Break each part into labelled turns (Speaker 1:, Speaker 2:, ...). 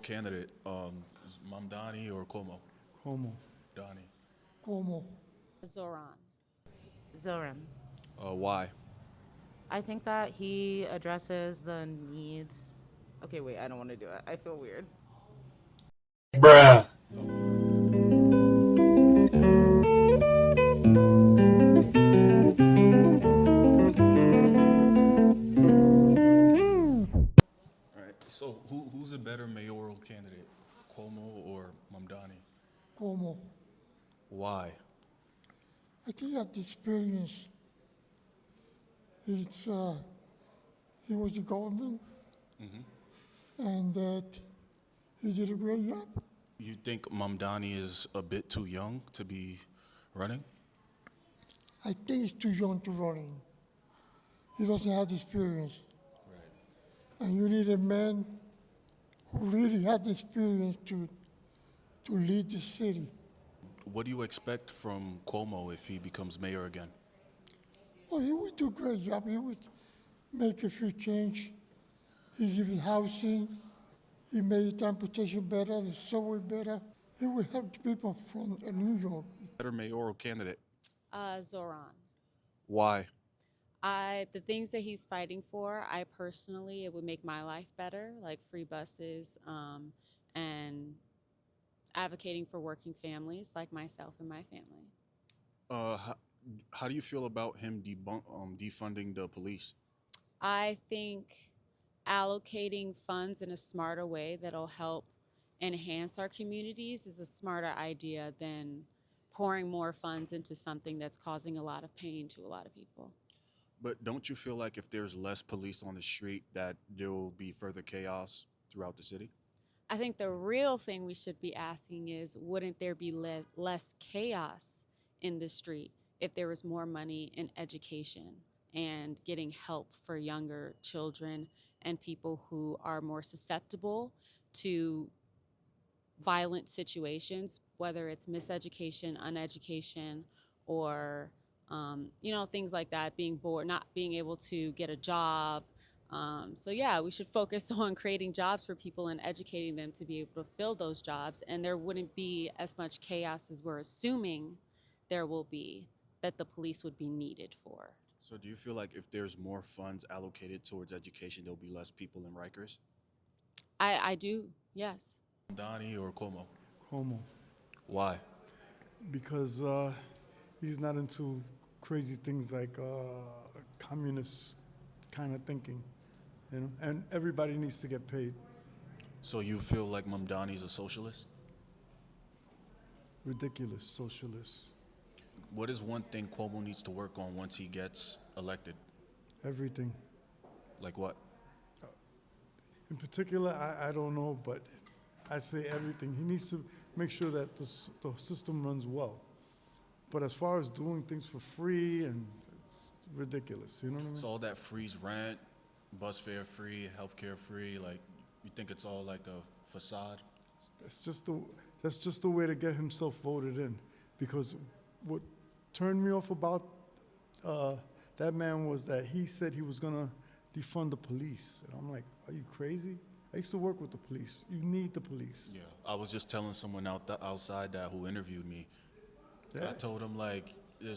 Speaker 1: candidate, is Mamdani or Cuomo?
Speaker 2: Cuomo.
Speaker 1: Donnie.
Speaker 2: Cuomo.
Speaker 3: Zoran.
Speaker 4: Zoran.
Speaker 1: Why?
Speaker 4: I think that he addresses the needs. Okay, wait, I don't want to do it. I feel weird.
Speaker 5: Bruh.
Speaker 1: All right. So who's a better mayoral candidate, Cuomo or Mamdani?
Speaker 2: Cuomo.
Speaker 1: Why?
Speaker 2: I think that experience, it's, he was the government, and that he did a great job.
Speaker 1: You think Mamdani is a bit too young to be running?
Speaker 2: I think he's too young to running. He doesn't have the experience.
Speaker 1: Right.
Speaker 2: And you need a man who really had the experience to lead the city.
Speaker 1: What do you expect from Cuomo if he becomes mayor again?
Speaker 2: Well, he would do a great job. He would make a few change. He given housing. He made the transportation better, the subway better. He would help the people from New York.
Speaker 1: Better mayoral candidate.
Speaker 3: Zoran.
Speaker 1: Why?
Speaker 3: The things that he's fighting for, I personally, it would make my life better, like free buses, and advocating for working families like myself and my family.
Speaker 1: How do you feel about him defunding the police?
Speaker 3: I think allocating funds in a smarter way that'll help enhance our communities is a smarter idea than pouring more funds into something that's causing a lot of pain to a lot of people.
Speaker 1: But don't you feel like if there's less police on the street that there will be further chaos throughout the city?
Speaker 3: I think the real thing we should be asking is, wouldn't there be less chaos in the street if there was more money in education and getting help for younger children and people who are more susceptible to violent situations, whether it's miseducation, uneducation, or things like that, being bored, not being able to get a job. So yeah, we should focus on creating jobs for people and educating them to be able to fill those jobs, and there wouldn't be as much chaos as we're assuming there will be, that the police would be needed for.
Speaker 1: So do you feel like if there's more funds allocated towards education, there'll be less people in Rikers?
Speaker 3: I do, yes.
Speaker 1: Donnie or Cuomo?
Speaker 2: Cuomo.
Speaker 1: Why?
Speaker 2: Because he's not into crazy things like communist kind of thinking, and everybody needs to get paid.
Speaker 1: So you feel like Mamdani's a socialist?
Speaker 2: Ridiculous socialists.
Speaker 1: What is one thing Cuomo needs to work on once he gets elected?
Speaker 2: Everything.
Speaker 1: Like what?
Speaker 2: In particular, I don't know, but I say everything. He needs to make sure that the system runs well. But as far as doing things for free, and it's ridiculous, you know what I mean?
Speaker 1: So all that frees rent, bus fare free, healthcare free, like you think it's all like a facade?
Speaker 2: That's just the way to get himself voted in. Because what turned me off about that man was that he said he was gonna defund the police. And I'm like, are you crazy? I used to work with the police. You need the police.
Speaker 1: Yeah, I was just telling someone outside that who interviewed me.
Speaker 2: Yeah.
Speaker 1: I told him like, the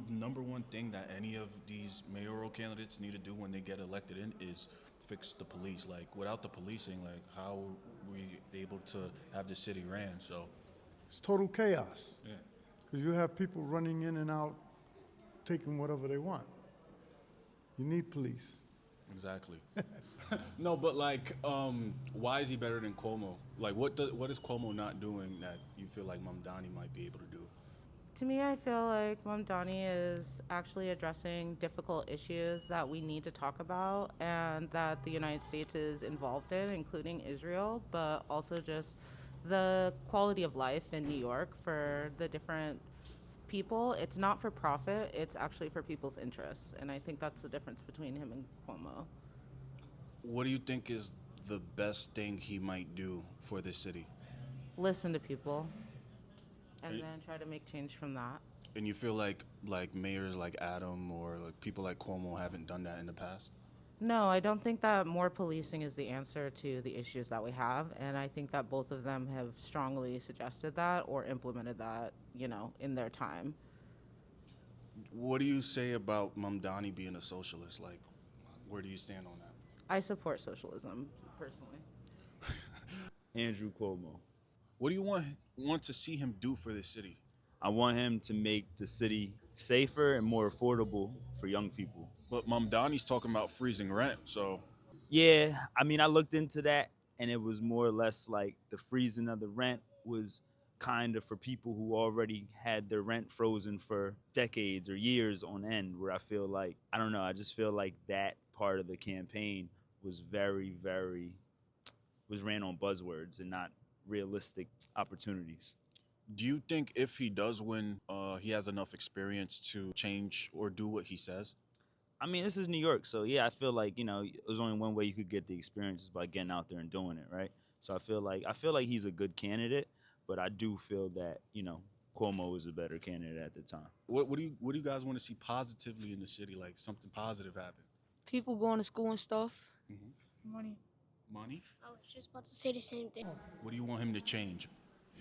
Speaker 1: number one thing that any of these mayoral candidates need to do when they get elected in is fix the police. Like without the policing, like how are we able to have the city ran? So
Speaker 2: It's total chaos.
Speaker 1: yeah,
Speaker 2: Because you have people running in and out, taking whatever they want. You need police.
Speaker 1: exactly. No, but like, why is he better than Cuomo? Like, what is Cuomo not doing that you feel like Mamdani might be able to do?
Speaker 4: To me, I feel like Mamdani is actually addressing difficult issues that we need to talk about and that the United States is involved in, including Israel, but also just the quality of life in New York for the different people. It's not for profit, it's actually for people's interests. And I think that's the difference between him and Cuomo.
Speaker 1: What do you think is the best thing he might do for this city?
Speaker 4: Listen to people and then try to make change from that.
Speaker 1: And you feel like mayors like Adam or like people like Cuomo haven't done that in the past?
Speaker 4: No, I don't think that more policing is the answer to the issues that we have. And I think that both of them have strongly suggested that or implemented that, in their time.
Speaker 1: What do you say about Mamdani being a socialist? Like, where do you stand on that?
Speaker 4: I support socialism personally.
Speaker 6: Andrew Cuomo.
Speaker 1: What do you want to see him do for this city?
Speaker 6: I want him to make the city safer and more affordable for young people.
Speaker 1: But Mamdani's talking about freezing rent, so
Speaker 6: Yeah, I mean, I looked into that and it was more or less like the freezing of the rent was kind of for people who already had their rent frozen for decades or years on end, where I feel like, I don't know, I just feel like that part of the campaign was was ran on buzzwords and not realistic opportunities.
Speaker 1: do you think if he does win, he has enough experience to change or do what he says?
Speaker 6: I mean, this is New York, so yeah, I feel like there's only one way you could get the experience is by getting out there and doing it, right? So I feel like he's a good candidate, but I do feel that Cuomo is a better candidate at the time.
Speaker 1: What do you guys want to see positively in the city? Like something positive happen?
Speaker 7: People going to school and stuff.
Speaker 8: Money.
Speaker 1: Money?
Speaker 8: I was just about to say the same thing.
Speaker 1: What do you want him to change?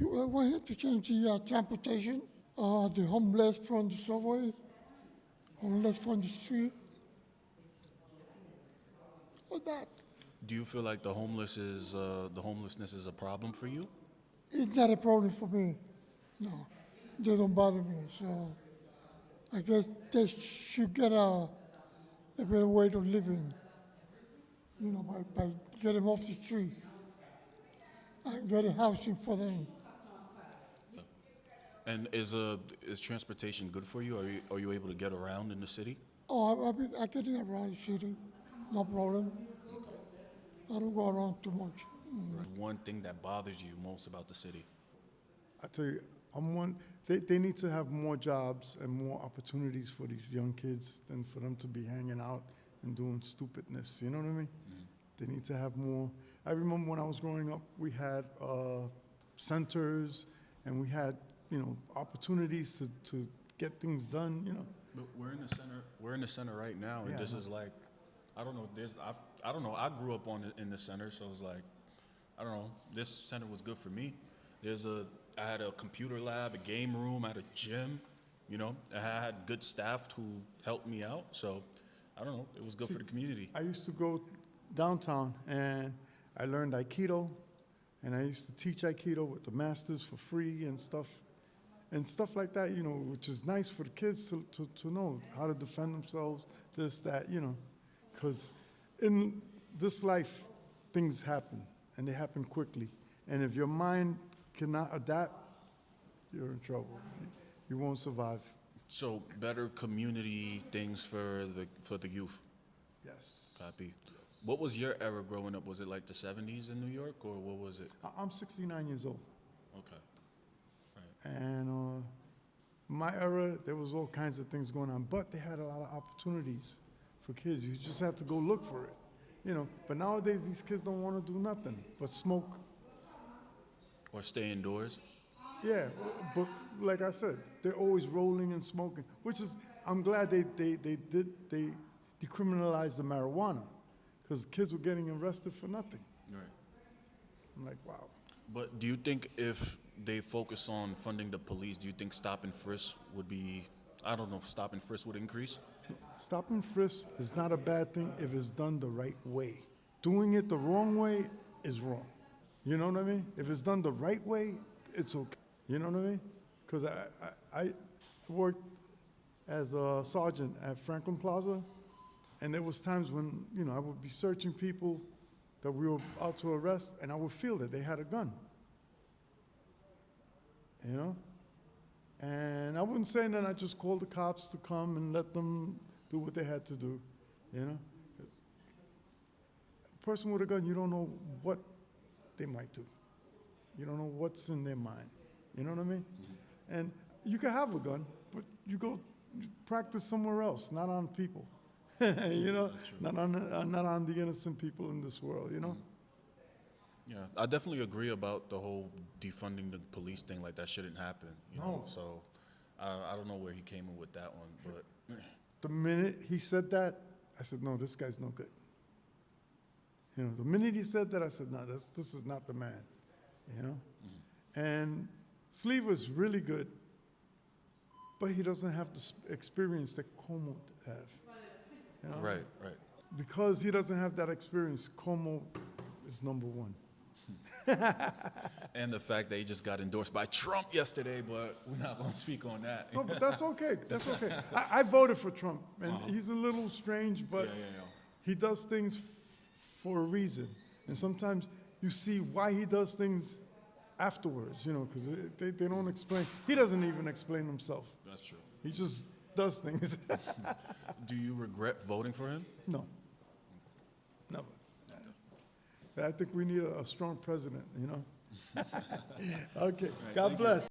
Speaker 9: I want him to change the transportation, the homeless from the subway, homeless from the street, all that.
Speaker 1: Do you feel like the homelessness is a problem for you?
Speaker 9: It's not a problem for me. No, they don't bother me. So I guess they should get a better way of living, by getting off the street and getting housing for them.
Speaker 1: And is transportation good for you? Are you able to get around in the city?
Speaker 9: Oh, I get around the city, no problem. I don't go around too much.
Speaker 1: One thing that bothers you most about the city?
Speaker 2: I tell you, they need to have more jobs and more opportunities for these young kids than for them to be hanging out and doing stupidness. You know what I mean? They need to have more. I remember when I was growing up, we had centers and we had opportunities to get things done.
Speaker 1: But we're in the center. We're in the center right now, and
Speaker 2: Yeah,
Speaker 1: this
Speaker 2: I know.
Speaker 1: is like, I don't know. I don't know. I grew up in the center, so it's like, I don't know. This center was good for me. I had a computer lab, a game room, I had a gym. I had good staff who helped me out. So, I don't know. It was good for the community.
Speaker 2: I used to go downtown and I learned Aikido, and I used to teach Aikido with the masters for free and stuff like that, which is nice for the kids to know how to defend themselves, this, that, because in this life, things happen, and they happen quickly. And if your mind cannot adapt, you're in trouble. You won't survive.
Speaker 1: So, better community things for the youth.
Speaker 2: Yes.
Speaker 1: Copy. What was your era growing up? Was it like the 70s in New York, or what was it?
Speaker 2: I'm 69 years old.
Speaker 1: Okay.
Speaker 2: And my era, there was all kinds of things going on, but they had a lot of opportunities for kids. You just had to go look for it, But nowadays, these kids don't want to do nothing but smoke.
Speaker 1: Or stay indoors?
Speaker 2: Yeah, but like I said, they're always rolling and smoking, which is, I'm glad they decriminalized the marijuana, because kids were getting arrested for nothing.
Speaker 1: Right.
Speaker 2: I'm like, wow.
Speaker 1: But do you think if they focus on funding the police, do you think stop and frisk would be, I don't know if stop and frisk would increase?
Speaker 2: Stop and frisk is not a bad thing if it's done the right way. Doing it the wrong way is wrong. You know what I mean? If it's done the right way, it's okay. You know what I mean? Because I worked as a sergeant at Franklin Plaza, and there was times when, I would be searching people that we were out to arrest, and I would feel that they had a gun. And I wouldn't say that. I just called the cops to come and let them do what they had to do, A person with a gun, you don't know what they might do. You don't know what's in their mind. You know what I mean? And you can have a gun, but you go practice somewhere else, not on people.
Speaker 1: That's true.
Speaker 2: Not on the innocent people in this world.
Speaker 1: Yeah, I definitely agree about the whole defunding the police thing. Like, that shouldn't happen,
Speaker 2: No.
Speaker 1: So, I don't know where he came in with that one, but
Speaker 2: The minute he said that, I said, no, this guy's no good. You know, the minute he said that, I said, no, this is not the man, you know? And Sleeve was really good, but he doesn't have the experience that Cuomo have. You know?
Speaker 1: Right, right.
Speaker 2: Because he doesn't have that experience, Cuomo is number one.
Speaker 1: And the fact that he just got endorsed by Trump yesterday, but we're not going to speak on that.
Speaker 2: No, but that's okay. That's okay. I voted for Trump, and he's a little strange, but he does things for a reason. And sometimes you see why he does things afterwards, you know, because they don't explain. He doesn't even explain himself.
Speaker 1: That's true.
Speaker 2: He just does things.
Speaker 1: Do you regret voting for him?
Speaker 2: No. No. I think we need a strong president, you know? Okay. God bless.